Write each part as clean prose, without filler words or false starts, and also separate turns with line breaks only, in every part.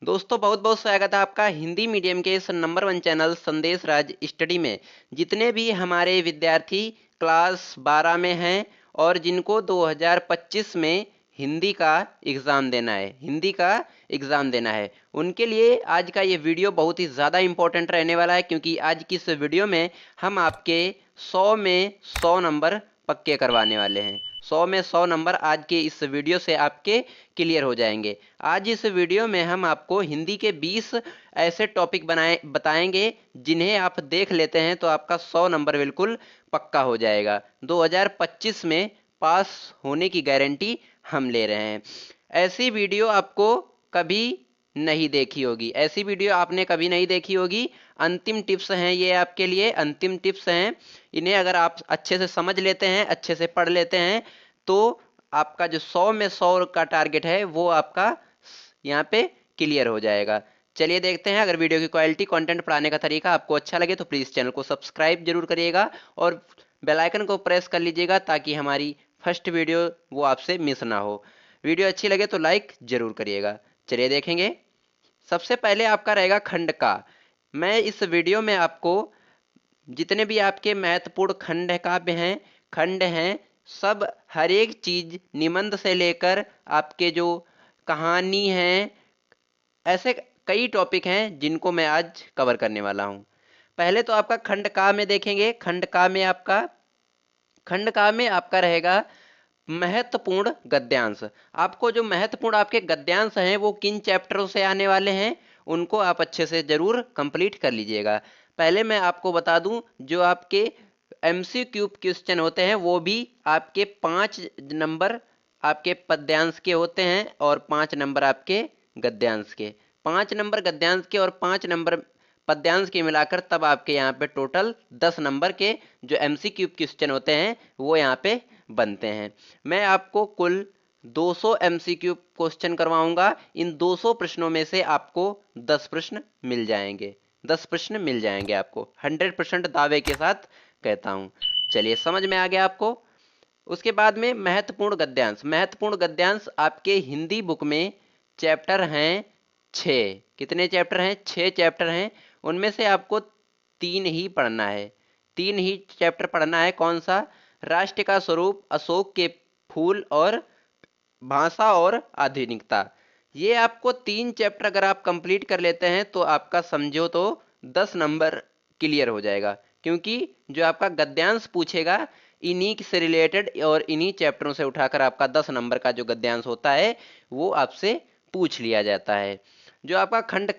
दोस्तों बहुत बहुत स्वागत है आपका हिंदी मीडियम के इस नंबर 1 चैनल संदेश राज स्टडी में। जितने भी हमारे विद्यार्थी क्लास 12 में हैं और जिनको 2025 में हिंदी का एग्ज़ाम देना है उनके लिए आज का ये वीडियो बहुत ही ज़्यादा इम्पोर्टेंट रहने वाला है, क्योंकि आज की इस वीडियो में हम आपके 100 में 100 नंबर पक्के करवाने वाले हैं। 100 में 100 नंबर आज के इस वीडियो से आपके क्लियर हो जाएंगे। आज इस वीडियो में हम आपको हिंदी के 20 ऐसे टॉपिक बताएंगे जिन्हें आप देख लेते हैं तो आपका 100 नंबर बिल्कुल पक्का हो जाएगा। 2025 में पास होने की गारंटी हम ले रहे हैं। ऐसी वीडियो आपको कभी नहीं देखी होगी, ऐसी वीडियो आपने कभी नहीं देखी होगी। अंतिम टिप्स हैं ये आपके लिए, अंतिम टिप्स हैं। इन्हें अगर आप अच्छे से समझ लेते हैं, अच्छे से पढ़ लेते हैं तो आपका जो 100 में 100 का टारगेट है वो आपका यहाँ पे क्लियर हो जाएगा। चलिए देखते हैं। अगर वीडियो की क्वालिटी, कंटेंट पढ़ाने का तरीका आपको अच्छा लगे तो प्लीज़ चैनल को सब्सक्राइब जरूर करिएगा और बेल आइकन को प्रेस कर लीजिएगा ताकि हमारी फर्स्ट वीडियो वो आपसे मिस ना हो। वीडियो अच्छी लगे तो लाइक जरूर करिएगा। चलिए देखेंगे। सबसे पहले आपका रहेगा खंड का। मैं इस वीडियो में आपको जितने भी आपके महत्वपूर्ण खंड हैं सब, हर एक चीज निबंध से लेकर आपके जो कहानी है, ऐसे कई टॉपिक हैं जिनको मैं आज कवर करने वाला हूं। पहले तो आपका खंड का में देखेंगे। खंड का में आपका रहेगा महत्वपूर्ण गद्यांश। आपको जो महत्वपूर्ण आपके गद्यांश हैं वो किन चैप्टरों से आने वाले हैं उनको आप अच्छे से जरूर कंप्लीट कर लीजिएगा। पहले मैं आपको बता दूं, जो आपके MCQ क्वेश्चन होते हैं वो भी आपके 5 नंबर आपके पद्यांश के होते हैं और 5 नंबर आपके गद्यांश के। 5 नंबर गद्यांश के और 5 नंबर पद्यांश के मिलाकर तब आपके यहाँ पे टोटल 10 नंबर के जो MCQ क्वेश्चन होते हैं वो यहाँ पे बनते हैं। मैं आपको कुल 200 MCQ क्वेश्चन करवाऊंगा। इन 200 प्रश्नों में से आपको 10 प्रश्न मिल जाएंगे। 10 प्रश्न मिल जाएंगे आपको, 100% दावे के साथ कहता हूं। चलिए समझ में आ गया आपको। उसके बाद में महत्वपूर्ण गद्यांश आपके हिंदी बुक में चैप्टर हैं 6। कितने चैप्टर हैं? 6 चैप्टर हैं। उनमें से आपको 3 ही पढ़ना है। 3 ही चैप्टर पढ़ना है। कौन सा? राष्ट्र का स्वरूप, अशोक के फूल और भाषा और आधुनिकता। ये आपको 3 चैप्टर अगर आप कंप्लीट कर लेते हैं तो आपका समझो तो 10 नंबर क्लियर हो जाएगा, क्योंकि जो आपका गद्यांश पूछेगा इन्हीं से रिलेटेड और इन्हीं चैप्टरों से उठाकर आपका 10 नंबर का जो गद्यांश होता है वो आपसे पूछ लिया जाता है। जो आपका खंड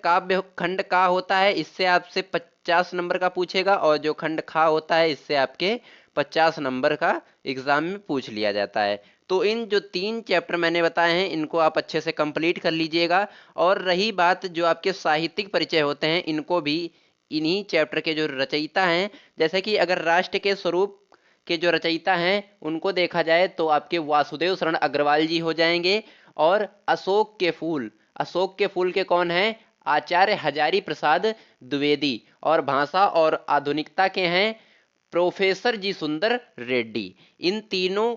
का होता है इससे आपसे 50 नंबर का पूछेगा और जो खंड खा होता है इससे आपके 50 नंबर का एग्जाम में पूछ लिया जाता है। तो इन जो 3 चैप्टर मैंने बताए हैं इनको आप अच्छे से कंप्लीट कर लीजिएगा। और रही बात जो आपके साहित्यिक परिचय होते हैं, इनको भी इन्हीं चैप्टर के जो रचयिता हैं, जैसे कि अगर राष्ट्र के स्वरूप के जो रचयिता हैं उनको देखा जाए तो आपके वासुदेव शरण अग्रवाल जी हो जाएंगे। और अशोक के फूल के कौन हैं? आचार्य हजारी प्रसाद द्विवेदी। और भाषा और आधुनिकता के हैं प्रोफेसर जी सुंदर रेड्डी। इन तीनों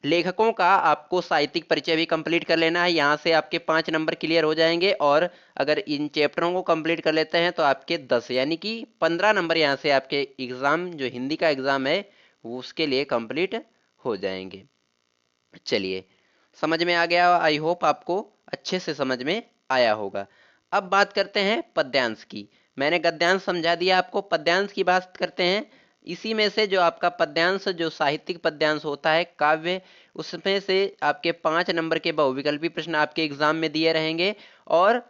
लेखकों का आपको साहित्यिक परिचय भी कंप्लीट कर लेना है। यहाँ से आपके 5 नंबर क्लियर हो जाएंगे और अगर इन चैप्टरों को कंप्लीट कर लेते हैं तो आपके 10 यानी कि 15 नंबर यहाँ से आपके एग्ज़ाम, जो हिंदी का एग्ज़ाम है उसके लिए कंप्लीट हो जाएंगे। चलिए समझ में आ गया। आई होप आपको अच्छे से समझ में आया होगा। अब बात करते हैं पद्यांश की। मैंने गद्यांश समझा दिया आपको, पद्यांश की बात करते हैं। इसी में से जो आपका पद्यांश, जो साहित्यिक पद्यांश होता है काव्य, उसमें से आपके 5 नंबर के बहुविकल्पी प्रश्न आपके एग्जाम में दिए रहेंगे और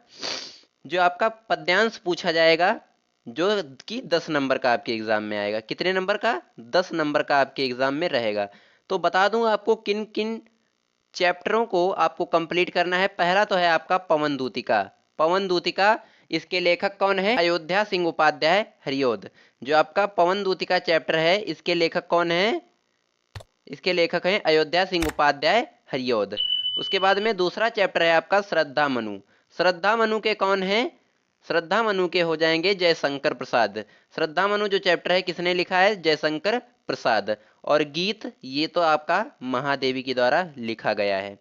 जो आपका पद्यांश पूछा जाएगा जो कि 10 नंबर का आपके एग्जाम में आएगा। कितने नंबर का? 10 नंबर का आपके एग्जाम में रहेगा। तो बता दूं आपको किन किन चैप्टरों को आपको कंप्लीट करना है। पहला तो है आपका पवन दूतिका। पवन दूतिका, इसके लेखक कौन है? अयोध्या सिंह उपाध्याय हरिओद। जो आपका पवन दूतिका चैप्टर है इसके लेखक कौन है? इसके लेखक हैं अयोध्या सिंह उपाध्याय हरिओद। उसके बाद में दूसरा चैप्टर है आपका श्रद्धा मनु। श्रद्धा मनु के कौन है? श्रद्धा मनु के हो जाएंगे जयशंकर प्रसाद। श्रद्धा मनु जो चैप्टर है किसने लिखा है? जयशंकर प्रसाद। और गीत, ये तो आपका महादेवी के द्वारा लिखा गया है।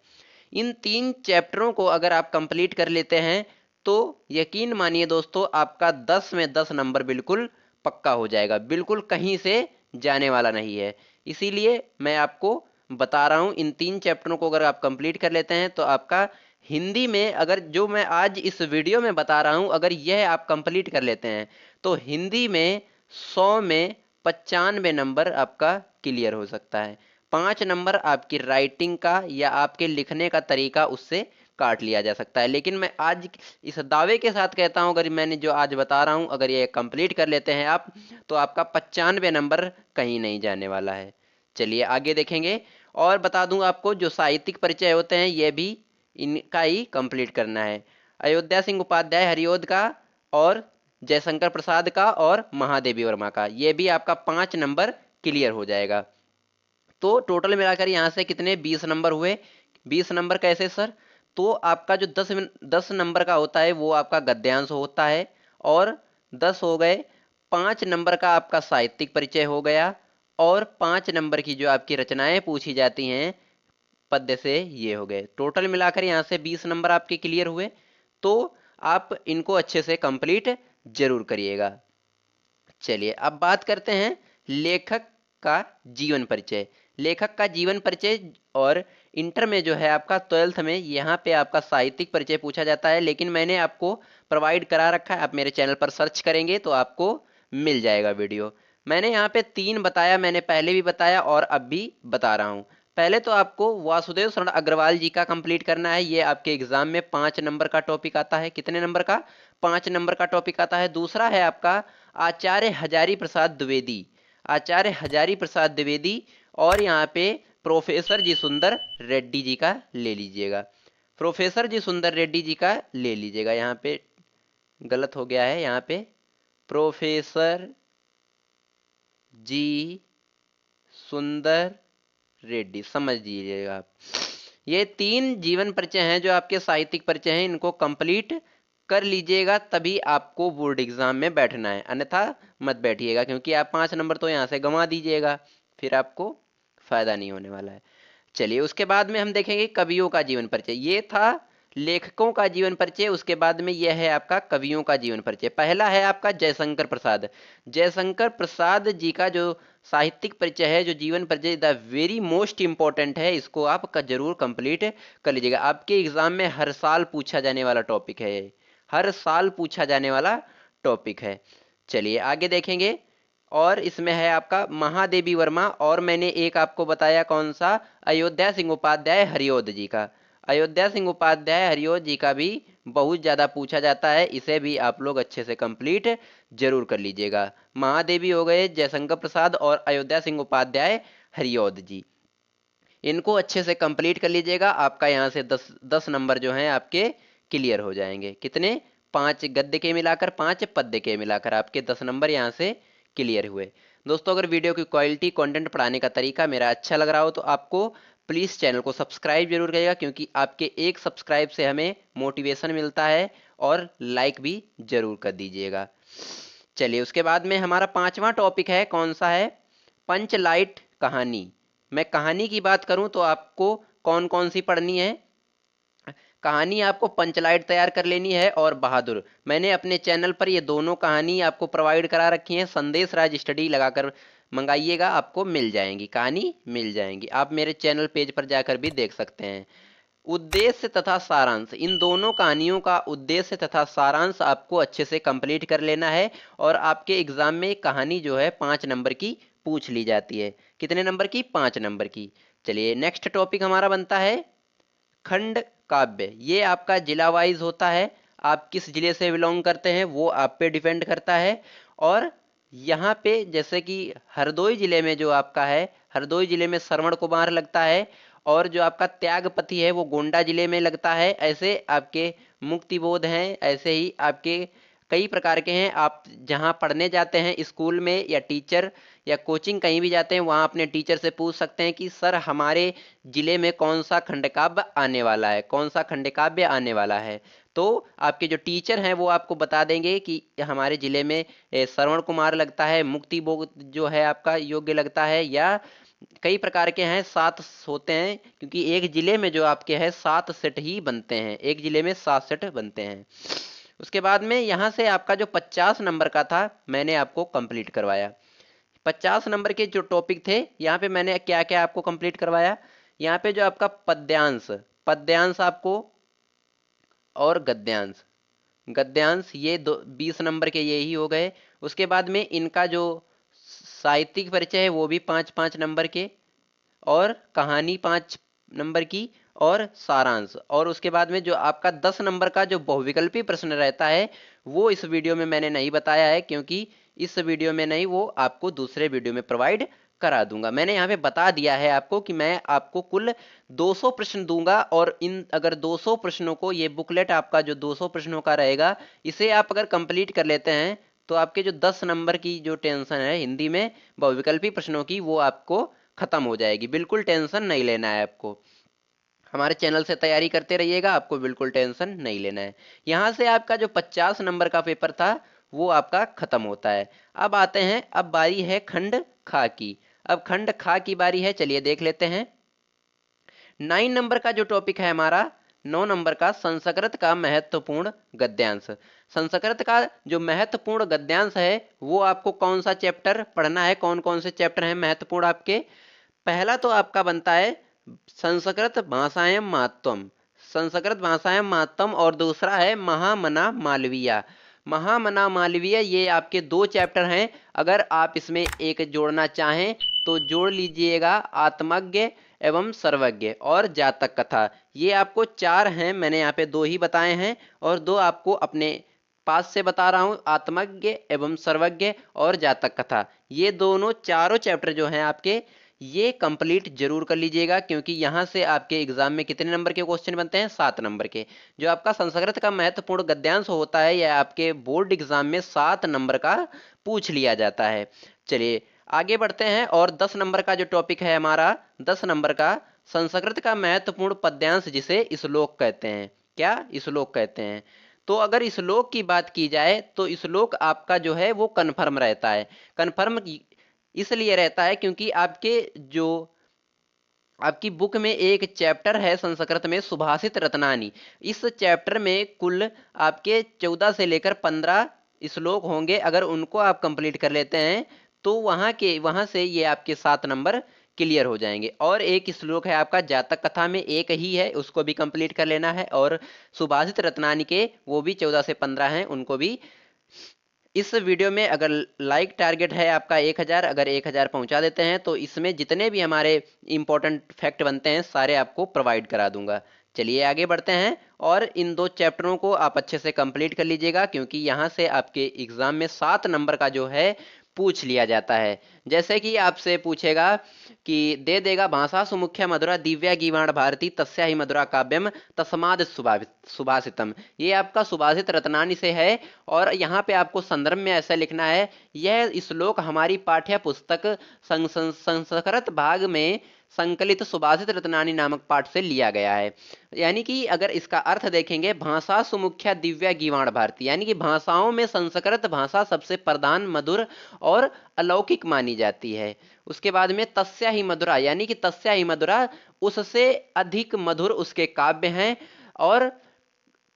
इन 3 चैप्टरों को अगर आप कंप्लीट कर लेते हैं तो यकीन मानिए दोस्तों, आपका 10 में 10 नंबर बिल्कुल पक्का हो जाएगा, बिल्कुल कहीं से जाने वाला नहीं है। इसीलिए मैं आपको बता रहा हूं, इन 3 चैप्टरों को अगर आप कंप्लीट कर लेते हैं तो आपका हिंदी में, अगर जो मैं आज इस वीडियो में बता रहा हूं अगर यह आप कंप्लीट कर लेते हैं तो हिंदी में 100 में 95 नंबर आपका क्लियर हो सकता है। 5 नंबर आपकी राइटिंग का या आपके लिखने का तरीका उससे काट लिया जा सकता है। लेकिन मैं आज इस दावे के साथ कहता हूं, अगर मैंने जो आज बता रहा हूं अगर ये कंप्लीट कर लेते हैं आप तो आपका 95 नंबर कहीं नहीं जाने वाला है। चलिए आगे देखेंगे। और बता दूं आपको, जो साहित्यिक परिचय होते हैं ये भी इनका ही कंप्लीट करना है। अयोध्या सिंह उपाध्याय हरिओद का, और जयशंकर प्रसाद का, और महादेवी वर्मा का, ये भी आपका 5 नंबर क्लियर हो जाएगा। तो टोटल मिलाकर यहाँ से कितने 20 नंबर हुए। 20 नंबर कैसे सर? तो आपका जो 10 नंबर का होता है वो आपका गद्यांश होता है, और 10 हो गए। 5 नंबर का आपका साहित्यिक परिचय हो गया, और 5 नंबर की जो आपकी रचनाएं पूछी जाती हैं पद्य से, ये हो गए। टोटल मिलाकर यहाँ से 20 नंबर आपके क्लियर हुए। तो आप इनको अच्छे से कंप्लीट जरूर करिएगा। चलिए अब बात करते हैं लेखक का जीवन परिचय। लेखक का जीवन परिचय, और इंटर में जो है आपका 12th में यहाँ पे आपका साहित्यिक परिचय पूछा जाता है, लेकिन मैंने आपको प्रोवाइड करा रखा है, आप मेरे चैनल पर सर्च करेंगे तो आपको मिल जाएगा वीडियो। मैंने यहाँ पे 3 बताया, मैंने पहले भी बताया और अब भी बता रहा हूँ। पहले तो आपको वासुदेव शरण अग्रवाल जी का कंप्लीट करना है, ये आपके एग्जाम में 5 नंबर का टॉपिक आता है। कितने नंबर का? 5 नंबर का टॉपिक आता है। दूसरा है आपका आचार्य हजारी प्रसाद द्विवेदी, आचार्य हजारी प्रसाद द्विवेदी, और यहाँ पे प्रोफेसर जी सुंदर रेड्डी जी का ले लीजिएगा। प्रोफेसर जी सुंदर रेड्डी जी का ले लीजिएगा, यहाँ पे गलत हो गया है, यहाँ पे प्रोफेसर जी सुंदर रेड्डी समझ लीजिएगा आप। ये 3 जीवन परिचय हैं जो आपके साहित्यिक परिचय हैं, इनको कंप्लीट कर लीजिएगा तभी आपको बोर्ड एग्जाम में बैठना है, अन्यथा मत बैठिएगा, क्योंकि आप 5 नंबर तो यहाँ से गंवा दीजिएगा, फिर आपको फायदा नहीं होने वाला है। चलिए उसके बाद में हम देखेंगे कवियों का जीवन परिचय। ये था लेखकों का जीवन परिचय, उसके बाद में यह है आपका कवियों का जीवन परिचय। पहला है आपका जयशंकर प्रसाद। जयशंकर प्रसाद जी का जो साहित्यिक परिचय है, जो जीवन परिचय, द वेरी मोस्ट इंपॉर्टेंट है, इसको आप जरूर कंप्लीट कर लीजिएगा। आपके एग्जाम में हर साल पूछा जाने वाला टॉपिक है ये, हर साल पूछा जाने वाला टॉपिक है। चलिए आगे देखेंगे। और इसमें है आपका महादेवी वर्मा, और मैंने एक आपको बताया कौन सा, अयोध्या सिंह उपाध्याय हरिओद जी का। अयोध्या सिंह उपाध्याय हरिओद जी का भी बहुत ज़्यादा पूछा जाता है, इसे भी आप लोग अच्छे से कंप्लीट जरूर कर लीजिएगा। महादेवी हो गए, जयशंकर प्रसाद, और अयोध्या सिंह उपाध्याय हरिओद जी, इनको अच्छे से कंप्लीट कर लीजिएगा। आपका यहाँ से 10 नंबर जो हैं आपके क्लियर हो जाएंगे। कितने? 5 गद्य के मिलाकर, 5 पद्य के मिलाकर आपके 10 नंबर यहाँ से क्लियर हुए। दोस्तों अगर वीडियो की क्वालिटी, कंटेंट पढ़ाने का तरीका मेरा अच्छा लग रहा हो तो आपको प्लीज़ चैनल को सब्सक्राइब जरूर करिएगा, क्योंकि आपके एक सब्सक्राइब से हमें मोटिवेशन मिलता है, और लाइक भी जरूर कर दीजिएगा। चलिए उसके बाद में हमारा 5वां टॉपिक है, कौन सा है? पंचलाइट कहानी। मैं कहानी की बात करूं तो आपको कौन कौन सी पढ़नी है? कहानी आपको पंचलाइट तैयार कर लेनी है, और बहादुर। मैंने अपने चैनल पर ये दोनों कहानी आपको प्रोवाइड करा रखी हैं, संदेश राज स्टडी लगाकर मंगाइएगा, आपको मिल जाएंगी, कहानी मिल जाएंगी। आप मेरे चैनल पेज पर जाकर भी देख सकते हैं। उद्देश्य तथा सारांश, इन दोनों कहानियों का उद्देश्य तथा सारांश आपको अच्छे से कंप्लीट कर लेना है, और आपके एग्जाम में कहानी जो है 5 नंबर की पूछ ली जाती है। कितने नंबर की? 5 नंबर की। चलिए नेक्स्ट टॉपिक हमारा बनता है खंड काव्य। ये आपका जिला वाइज होता है, आप किस जिले से बिलोंग करते हैं वो आप पे डिपेंड करता है। और यहाँ पे जैसे कि हरदोई जिले में जो आपका है, हरदोई जिले में श्रवण कुमार लगता है, और जो आपका त्यागपति है वो गोंडा जिले में लगता है। ऐसे आपके मुक्तिबोध हैं, ऐसे ही आपके कई प्रकार के हैं। आप जहाँ पढ़ने जाते हैं स्कूल में, या टीचर या कोचिंग कहीं भी जाते हैं, वहाँ अपने टीचर से पूछ सकते हैं कि सर हमारे जिले में कौन सा खंडकाव्य आने वाला है, कौन सा खंडकाव्य आने वाला है। तो आपके जो टीचर हैं वो आपको बता देंगे कि हमारे जिले में श्रवण कुमार लगता है, मुक्तिबोध जो है आपका योग्य लगता है, या कई प्रकार के हैं, 7 होते हैं, क्योंकि एक जिले में जो आपके है 7 सेट ही बनते हैं, एक जिले में 7 सेट बनते हैं। उसके बाद में यहाँ से आपका जो 50 नंबर का था मैंने आपको कंप्लीट करवाया। 50 नंबर के जो टॉपिक थे यहाँ पे मैंने क्या क्या आपको कंप्लीट करवाया। यहाँ पे जो आपका पद्यांश, पद्यांश आपको, और गद्यांश, गद्यांश ये 20 नंबर के ये ही हो गए। उसके बाद में इनका जो साहित्यिक परिचय है वो भी 5-5 नंबर के, और कहानी 5 नंबर की, और सारांश। और उसके बाद में जो आपका 10 नंबर का जो बहुविकल्पी प्रश्न रहता है वो इस वीडियो में मैंने नहीं बताया है, क्योंकि इस वीडियो में नहीं, वो आपको दूसरे वीडियो में प्रोवाइड करा दूंगा। मैंने यहाँ पे बता दिया है आपको कि मैं आपको कुल 200 प्रश्न दूंगा, और इन अगर 200 प्रश्नों को, ये बुकलेट आपका जो 200 प्रश्नों का रहेगा, इसे आप अगर कंप्लीट कर लेते हैं तो आपके जो 10 नंबर की जो टेंशन है हिंदी में बहुविकल्पी प्रश्नों की, वो आपको खत्म हो जाएगी। बिल्कुल टेंशन नहीं लेना है आपको, हमारे चैनल से तैयारी करते रहिएगा, आपको बिल्कुल टेंशन नहीं लेना है। यहाँ से आपका जो 50 नंबर का पेपर था वो आपका खत्म होता है। अब आते हैं, अब बारी है खंड खा की। अब खंड खा की बारी है, चलिए देख लेते हैं। 9 नंबर का जो टॉपिक है हमारा, 9 नंबर का संस्कृत का महत्वपूर्ण गद्यांश। संस्कृत का जो महत्वपूर्ण गद्यांश है वो आपको कौन सा चैप्टर पढ़ना है, कौन कौन से चैप्टर हैं महत्वपूर्ण आपके। पहला तो आपका बनता है संस्कृत भाषाएं महत्वम, संस्कृत भाषाएं महत्वम, और दूसरा है महामना मालवीय। महामना मालवीय ये आपके 2 चैप्टर हैं। अगर आप इसमें एक जोड़ना चाहें तो जोड़ लीजिएगा, आत्मज्ञ एवं सर्वज्ञ और जातक कथा। ये आपको 4 हैं, मैंने यहाँ पे 2 ही बताए हैं, और 2 आपको अपने पास से बता रहा हूँ, आत्मज्ञ एवं सर्वज्ञ और जातक कथा। ये दोनों चारों चैप्टर जो हैं आपके, ये कंप्लीट जरूर कर लीजिएगा, क्योंकि यहाँ से आपके एग्जाम में कितने नंबर के क्वेश्चन बनते हैं, 7 नंबर के। जो आपका संस्कृत का महत्वपूर्ण गद्यांश होता है यह आपके बोर्ड एग्जाम में 7 नंबर का पूछ लिया जाता है। चलिए आगे बढ़ते हैं, और 10 नंबर का जो टॉपिक है हमारा, 10 नंबर का संस्कृत का महत्वपूर्ण पद्यांश, जिसे श्लोक कहते हैं। क्या श्लोक कहते हैं? तो अगर श्लोक की बात की जाए तो श्लोक आपका जो है वो कन्फर्म रहता है। कन्फर्म इसलिए रहता है क्योंकि आपकी बुक में एक चैप्टर है संस्कृत में, सुभाषित रत्नानी। इस चैप्टर में कुल आपके 14 से लेकर 15 श्लोक होंगे। अगर उनको आप कंप्लीट कर लेते हैं तो वहां से ये आपके 7 नंबर क्लियर हो जाएंगे। और एक श्लोक है आपका जातक कथा में, एक ही है, उसको भी कंप्लीट कर लेना है। और सुभाषित रत्नानी के वो भी 14 से 15 हैं, उनको भी। इस वीडियो में अगर लाइक टारगेट है आपका 1000, अगर 1000 पहुंचा देते हैं तो इसमें जितने भी हमारे इंपॉर्टेंट फैक्ट बनते हैं सारे आपको प्रोवाइड करा दूंगा। चलिए आगे बढ़ते हैं, और इन 2 चैप्टरों को आप अच्छे से कंप्लीट कर लीजिएगा, क्योंकि यहाँ से आपके एग्जाम में 7 नंबर का जो है पूछ लिया जाता है। जैसे कि आपसे पूछेगा कि दे देगा, भाषा सुमुख्या मधुरा दिव्या गीवाण भारती तस्या ही मधुरा काव्यम तस्माद सुभाषितम। ये आपका सुभाषित रत्नानी से है, और यहाँ पे आपको संदर्भ में ऐसा लिखना है, यह श्लोक हमारी पाठ्य पुस्तक संस्कृत भाग में संकलित सुभाषित रत्नानी नामक पाठ से लिया गया है। यानी कि अगर इसका अर्थ देखेंगे, भाषा सुमुख्या दिव्या गीवाण भारती, यानी कि भाषाओं में संस्कृत भाषा सबसे प्रधान, मधुर और अलौकिक मानी जाती है। उसके बाद में तस्या ही मधुरा, यानी कि तस्या ही मधुरा, उससे अधिक मधुर उसके काव्य हैं। और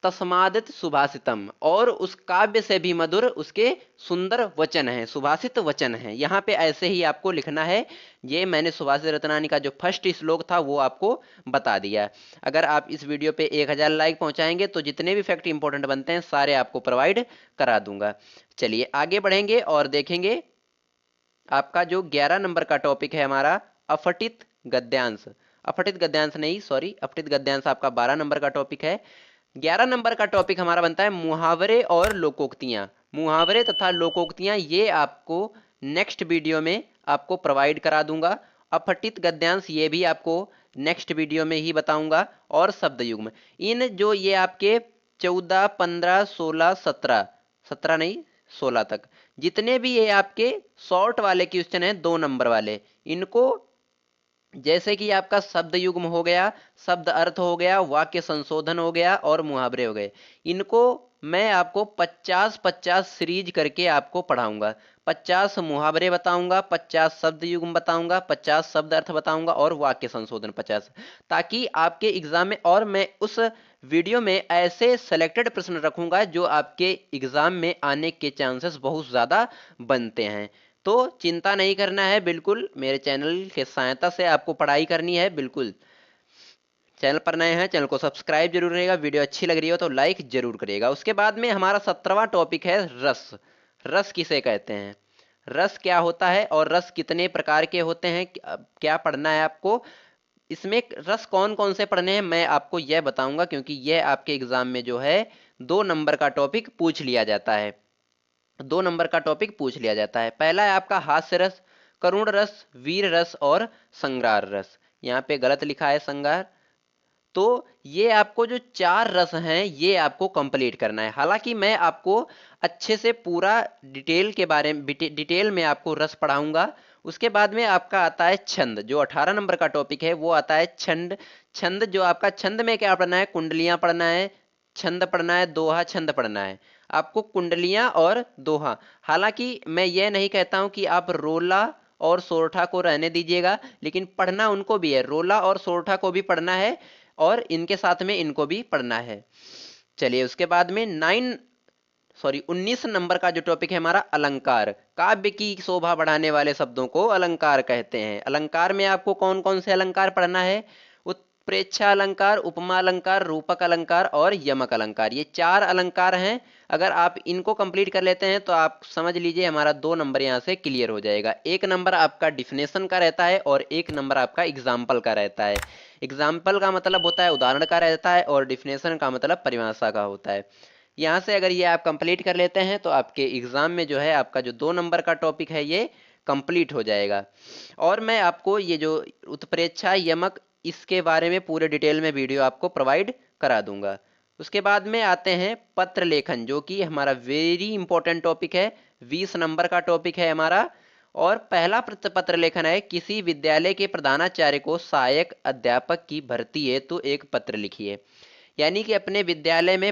तस्मादित सुभाषितम, और उस काव्य से भी मधुर उसके सुंदर वचन हैं, सुभाषित वचन हैं। यहाँ पे ऐसे ही आपको लिखना है। ये मैंने सुभाषित रत्नानी का जो फर्स्ट श्लोक था वो आपको बता दिया। अगर आप इस वीडियो पे 1000 लाइक पहुंचाएंगे तो जितने भी फैक्ट इंपॉर्टेंट बनते हैं सारे आपको प्रोवाइड करा दूंगा। चलिए आगे बढ़ेंगे और देखेंगे आपका जो 11 नंबर का टॉपिक है हमारा, अपठित गद्यांश। अपठित गद्यांश नहीं, सॉरी, अपठित गद्यांश आपका 12 नंबर का टॉपिक है। 11 नंबर का टॉपिक हमारा बनता है मुहावरे और लोकोक्तियां। मुहावरे तथा लोकोक्तियां ये आपको नेक्स्ट वीडियो में आपको प्रोवाइड करा दूंगा। अपठित गद्यांश ये भी आपको नेक्स्ट वीडियो में ही बताऊंगा। और शब्द युग्म, इन जो ये आपके 14, 15, 16, 17, 17 नहीं 16 तक जितने भी ये आपके शॉर्ट वाले क्वेश्चन हैं 2 नंबर वाले, इनको जैसे कि आपका शब्द युग्म हो गया, शब्द अर्थ हो गया, वाक्य संशोधन हो गया और मुहावरे हो गए, इनको मैं आपको 50-50 सीरीज करके आपको पढ़ाऊंगा। 50 मुहावरे बताऊंगा, 50 शब्द युग्म बताऊंगा, 50 शब्द अर्थ बताऊंगा और वाक्य संशोधन 50, ताकि आपके एग्जाम में, और मैं उस वीडियो में ऐसे सेलेक्टेड प्रश्न रखूंगा जो आपके एग्जाम में आने के चांसेस बहुत ज़्यादा बनते हैं। तो चिंता नहीं करना है, बिल्कुल मेरे चैनल के सहायता से आपको पढ़ाई करनी है। बिल्कुल चैनल पर नए हैं, चैनल को सब्सक्राइब जरूर करिएगा, वीडियो अच्छी लग रही हो तो लाइक जरूर करिएगा। उसके बाद में हमारा 17वां टॉपिक है रस। रस किसे कहते हैं, रस क्या होता है और रस कितने प्रकार के होते हैं, क्या पढ़ना है आपको इसमें। रस कौन कौन से पढ़ने हैं मैं आपको यह बताऊंगा, क्योंकि यह आपके एग्जाम में जो है 2 नंबर का टॉपिक पूछ लिया जाता है। 2 नंबर का टॉपिक पूछ लिया जाता है। पहला है आपका हास्य रस, करुण रस, वीर रस और संग्रार रस। यहाँ पे गलत लिखा है संग्रार। तो ये आपको जो 4 रस हैं ये आपको कंप्लीट करना है। हालांकि मैं आपको अच्छे से पूरा डिटेल के बारे में डिटेल में आपको रस पढ़ाऊंगा। उसके बाद में आपका आता है छंद, जो 18 नंबर का टॉपिक है वो आता है छंद। छंद जो आपका, छंद में क्या पढ़ना है, कुंडलियां पढ़ना है, छंद पढ़ना है, दोहा छंद पढ़ना है आपको, कुंडलियां और दोहा। हालांकि मैं ये नहीं कहता हूं कि आप रोला और सोरठा को रहने दीजिएगा, लेकिन पढ़ना उनको भी है, रोला और सोरठा को भी पढ़ना है और इनके साथ में इनको भी पढ़ना है। चलिए उसके बाद में 19 नंबर का जो टॉपिक है हमारा अलंकार। काव्य की शोभा बढ़ाने वाले शब्दों को अलंकार कहते हैं। अलंकार में आपको कौन कौन से अलंकार पढ़ना है, उत्प्रेक्षा अलंकार, उपमा अलंकार, रूपक अलंकार और यमक अलंकार। ये 4 अलंकार हैं। अगर आप इनको कंप्लीट कर लेते हैं तो आप समझ लीजिए हमारा 2 नंबर यहाँ से क्लियर हो जाएगा। 1 नंबर आपका डिफिनेशन का रहता है और 1 नंबर आपका एग्जाम्पल का रहता है। एग्जाम्पल का मतलब होता है उदाहरण का रहता है और डिफिनेशन का मतलब परिभाषा का होता है। यहाँ से अगर ये आप कंप्लीट कर लेते हैं तो आपके एग्जाम में जो है आपका जो 2 नंबर का टॉपिक है ये कंप्लीट हो जाएगा। और मैं आपको ये जो उत्प्रेक्षा यमक इसके बारे में पूरे डिटेल में वीडियो आपको प्रोवाइड करा दूंगा। उसके बाद में आते हैं पत्र लेखन, जो कि हमारा वेरी इंपॉर्टेंट टॉपिक है, 20 नंबर का टॉपिक है हमारा। और पहला पत्र लेखन है, किसी विद्यालय के प्रधानाचार्य को सहायक अध्यापक की भर्ती हेतु एक पत्र लिखिए। यानी कि अपने विद्यालय में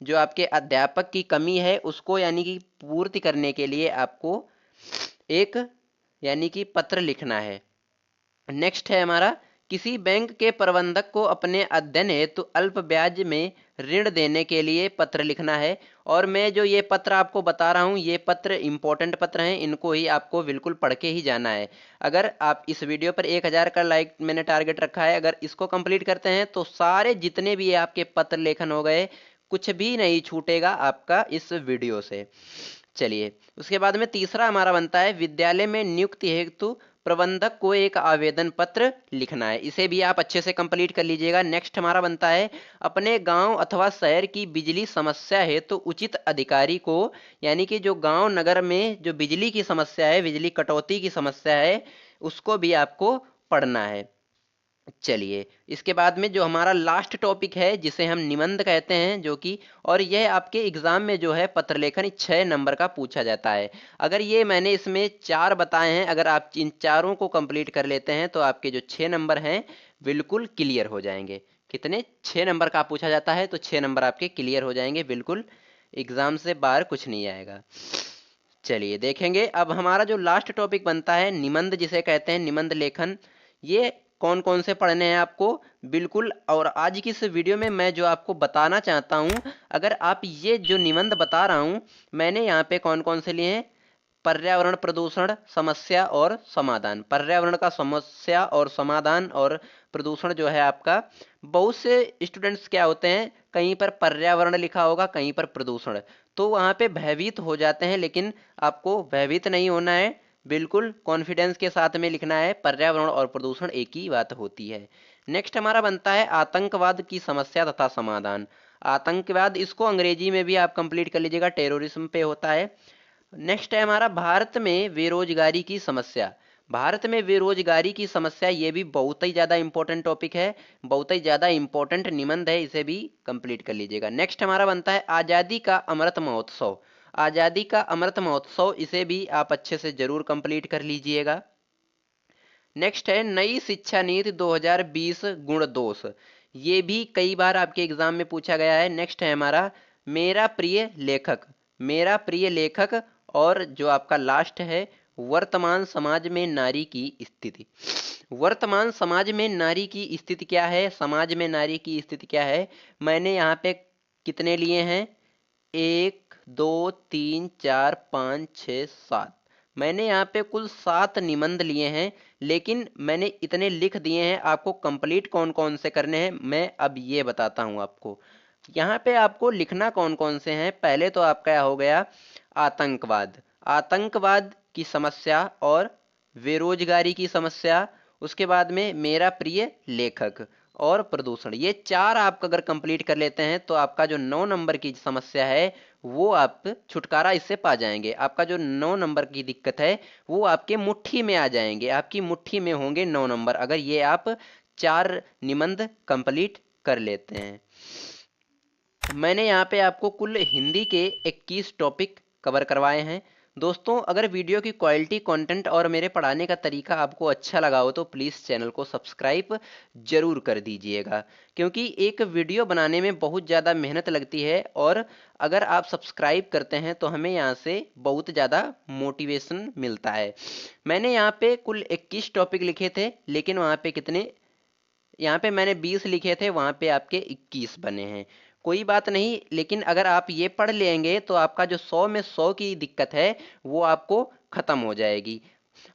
जो आपके अध्यापक की कमी है उसको यानी कि पूर्ति करने के लिए आपको एक यानी कि पत्र लिखना है। नेक्स्ट है हमारा, किसी बैंक के प्रबंधक को अपने अध्ययन हेतु अल्प ब्याज में ऋण देने के लिए पत्र लिखना है। और मैं जो ये पत्र आपको बता रहा हूँ ये पत्र इंपॉर्टेंट पत्र हैं, इनको ही आपको बिल्कुल पढ़ के ही जाना है। अगर आप इस वीडियो पर 1000 का लाइक मैंने टारगेट रखा है, अगर इसको कंप्लीट करते हैं तो सारे जितने भी आपके पत्र लेखन हो गए, कुछ भी नहीं छूटेगा आपका इस वीडियो से। चलिए उसके बाद में तीसरा हमारा बनता है, विद्यालय में नियुक्ति हेतु प्रबंधक को एक आवेदन पत्र लिखना है। इसे भी आप अच्छे से कंप्लीट कर लीजिएगा। नेक्स्ट हमारा बनता है, अपने गांव अथवा शहर की बिजली समस्या है तो उचित अधिकारी को, यानी कि जो गांव नगर में जो बिजली की समस्या है, बिजली कटौती की समस्या है, उसको भी आपको पढ़ना है। चलिए इसके बाद में जो हमारा लास्ट टॉपिक है जिसे हम निबंध कहते हैं, जो कि, और यह आपके एग्जाम में जो है पत्र लेखन 6 नंबर का पूछा जाता है। अगर ये मैंने इसमें 4 बताए हैं, अगर आप इन चारों को कंप्लीट कर लेते हैं तो आपके जो 6 नंबर हैं बिल्कुल क्लियर हो जाएंगे। कितने, 6 नंबर का पूछा जाता है तो 6 नंबर आपके क्लियर हो जाएंगे, बिल्कुल एग्जाम से बाहर कुछ नहीं आएगा। चलिए देखेंगे अब हमारा जो लास्ट टॉपिक बनता है निबंध, जिसे कहते हैं निबंध लेखन। ये कौन कौन से पढ़ने हैं आपको बिल्कुल, और आज की इस वीडियो में मैं जो आपको बताना चाहता हूँ, अगर आप ये जो निबंध बता रहा हूँ मैंने यहाँ पे कौन कौन से लिए हैं, पर्यावरण प्रदूषण समस्या और समाधान। पर्यावरण का समस्या और समाधान और प्रदूषण जो है आपका, बहुत से स्टूडेंट्स क्या होते हैं, कहीं पर पर्यावरण लिखा होगा कहीं पर प्रदूषण, तो वहाँ पे भयभीत हो जाते हैं। लेकिन आपको भयभीत नहीं होना है, बिल्कुल कॉन्फिडेंस के साथ में लिखना है, पर्यावरण और प्रदूषण एक ही बात होती है। नेक्स्ट हमारा बनता है आतंकवाद की समस्या तथा समाधान। आतंकवाद इसको अंग्रेजी में भी आप कंप्लीट कर लीजिएगा, टेररिज्म पे होता है। नेक्स्ट है हमारा भारत में बेरोजगारी की समस्या। भारत में बेरोजगारी की समस्या, ये भी बहुत ही ज़्यादा इंपॉर्टेंट टॉपिक है, बहुत ही ज़्यादा इंपॉर्टेंट निबंध है, इसे भी कंप्लीट कर लीजिएगा। नेक्स्ट हमारा बनता है आज़ादी का अमृत महोत्सव। आज़ादी का अमृत महोत्सव, इसे भी आप अच्छे से जरूर कंप्लीट कर लीजिएगा। नेक्स्ट है नई शिक्षा नीति 2020 गुण दोष, ये भी कई बार आपके एग्जाम में पूछा गया है। नेक्स्ट है हमारा मेरा प्रिय लेखक, मेरा प्रिय लेखक, और जो आपका लास्ट है वर्तमान समाज में नारी की स्थिति। वर्तमान समाज में नारी की स्थिति क्या है, समाज में नारी की स्थिति क्या है। मैंने यहाँ पे कितने लिए हैं, 1 2 3 4 5 6 7, मैंने यहाँ पे कुल 7 निबंध लिए हैं, लेकिन मैंने इतने लिख दिए हैं। आपको कंप्लीट कौन कौन से करने हैं मैं अब ये बताता हूँ आपको। यहाँ पे आपको लिखना कौन कौन से हैं। पहले तो आपका हो गया आतंकवाद, आतंकवाद की समस्या और बेरोजगारी की समस्या। उसके बाद में मेरा प्रिय लेखक और प्रदूषण। ये 4 आप अगर कंप्लीट कर लेते हैं तो आपका जो 9 नंबर की समस्या है वो आप छुटकारा इससे पा जाएंगे। आपका जो 9 नंबर की दिक्कत है वो आपके मुट्ठी में आ जाएंगे, आपकी मुट्ठी में होंगे 9 नंबर, अगर ये आप 4 निबंध कंप्लीट कर लेते हैं। मैंने यहाँ पे आपको कुल हिंदी के 21 टॉपिक कवर करवाए हैं। दोस्तों अगर वीडियो की क्वालिटी, कंटेंट और मेरे पढ़ाने का तरीका आपको अच्छा लगा हो तो प्लीज़ चैनल को सब्सक्राइब जरूर कर दीजिएगा, क्योंकि एक वीडियो बनाने में बहुत ज़्यादा मेहनत लगती है, और अगर आप सब्सक्राइब करते हैं तो हमें यहाँ से बहुत ज़्यादा मोटिवेशन मिलता है। मैंने यहाँ पे कुल 21 टॉपिक लिखे थे, लेकिन वहाँ पे कितने, यहाँ पे मैंने 20 लिखे थे, वहाँ पे आपके 21 बने हैं। कोई बात नहीं, लेकिन अगर आप ये पढ़ लेंगे तो आपका जो 100 में 100 की दिक्कत है वो आपको ख़त्म हो जाएगी।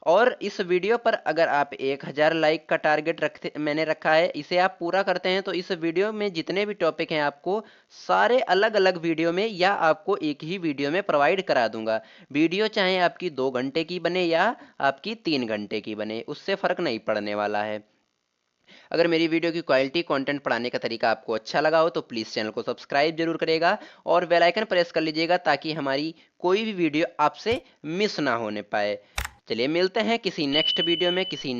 और इस वीडियो पर अगर आप 1000 लाइक का टारगेट रखते मैंने रखा है, इसे आप पूरा करते हैं तो इस वीडियो में जितने भी टॉपिक हैं आपको सारे अलग अलग वीडियो में या आपको एक ही वीडियो में प्रोवाइड करा दूंगा। वीडियो चाहे आपकी 2 घंटे की बने या आपकी 3 घंटे की बने, उससे फ़र्क नहीं पड़ने वाला है। अगर मेरी वीडियो की क्वालिटी, कंटेंट पढ़ाने का तरीका आपको अच्छा लगा हो तो प्लीज़ चैनल को सब्सक्राइब जरूर करेगा और बेल आइकन प्रेस कर लीजिएगा, ताकि हमारी कोई भी वीडियो आपसे मिस ना होने पाए। चलिए मिलते हैं किसी नेक्स्ट वीडियो में किसी